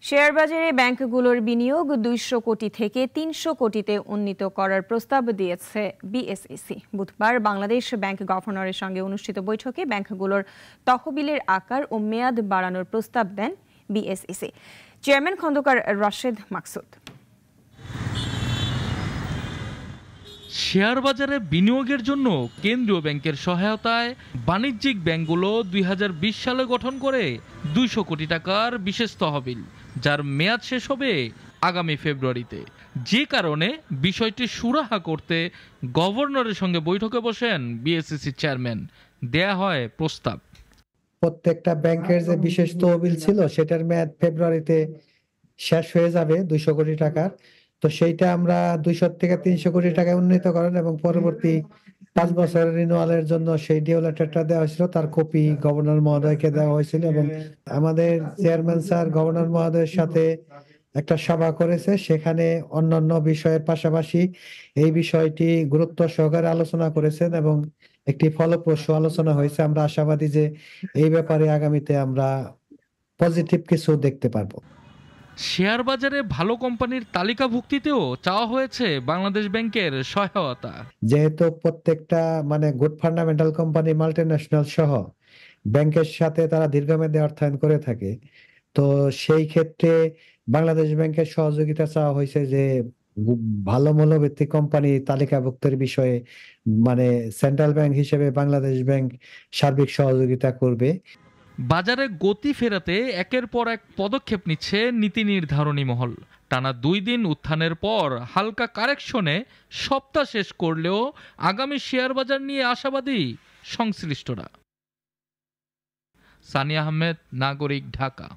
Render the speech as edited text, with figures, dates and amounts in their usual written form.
Share বাজারে ব্যাংকগুলোর বিনিয়োগ ২০০ কোটি থেকে ৩০০ কোটিতে উন্নীত করার প্রস্তাব দিয়েছে বিএসইসি। বুধবার বাংলাদেশ ব্যাংক গভর্নরের সঙ্গে অনুষ্ঠিত বৈঠকে ব্যাংকগুলোর তহবিলের আকার ও মেয়াদ বাড়ানোর প্রস্তাব দেন BSEC chairman Khandaker Rashed Maksud. Share বাজারে বিনিয়োগের জন্য কেন্দ্রীয় ব্যাংকের সহায়তায় বাণিজ্যিক ব্যাংকগুলো ২০২০ সালে গঠন করে ২০০ কোটি টাকার বিশেষ তহবিল, যার মেয়াদ শেষ হবে আগামী ফেব্রুয়ারিতে। যে কারণে বিষয়টি সুরাহা করতে গভর্নরের সঙ্গে বৈঠকে বসেন বিএসইসি চেয়ারম্যান। দেয়া হয় প্রস্তাব। প্রত্যেকটা ব্যাংকের যে বিশেষ তহবিল ছিল সেটার মেয়াদ ফেব্রুয়ারিতে শেষ হয়ে যাবে ২০০ কোটি টাকার। তো সেইটা আমরা ২০০ থেকে ৩০০ কোটি টাকায় উন্নীত করেন এবং পরবর্তী ৫ বছরের রিনিউয়ালের জন্য সেই ডিও লেটারটা দেওয়া হয়েছিল, তার কপি গভর্নর মহোদয়কে দেওয়া হয়েছিল এবং আমাদের চেয়ারম্যান স্যার গভর্নর মহোদয়ের সাথে একটা সভা করেছে। সেখানে অন্যান্য বিষয়ের পাশাপাশি এই বিষয়টি গুরুত্ব সহকারে আলোচনা করেছেন এবং একটি ফলপ্রসূ আলোচনা হয়েছে। আমরা আশাবাদী যে এই ব্যাপারে আগামীতে আমরা পজিটিভ কিছু দেখতে পারবো। শেয়ার বাজারে ভালো কোম্পানির তালিকাভুক্তিতেও চাওয়া হয়েছে বাংলাদেশ ব্যাংকের সহায়তা। যেহেতু প্রত্যেকটা গুড ফান্ডামেন্টাল কোম্পানি মাল্টিন্যাশনাল সহ ব্যাংকের সাথে তারা দীর্ঘমেয়াদী অর্থায়ন করে থাকে, তো সেই ক্ষেত্রে বাংলাদেশ ব্যাংকের সহযোগিতা চাওয়া হয়েছে যে ভালো মূল্যভিত্তিক কোম্পানি তালিকাভুক্তের বিষয়ে সেন্ট্রাল ব্যাংক হিসেবে বাংলাদেশ ব্যাংক সার্বিক সহযোগিতা করবে। বাজারে গতি ফেরাতে একের পর এক পদক্ষেপ নিচ্ছে নীতি নির্ধারণী মহল। টানা ২ দিন উত্থানের পর হালকা কারেকশনে সপ্তাহ শেষ করলেও আগামী শেয়ার বাজার নিয়ে আশাবাদী সংশ্লিষ্টরা। সানিয়া আহমেদ, নাগরিক, ঢাকা।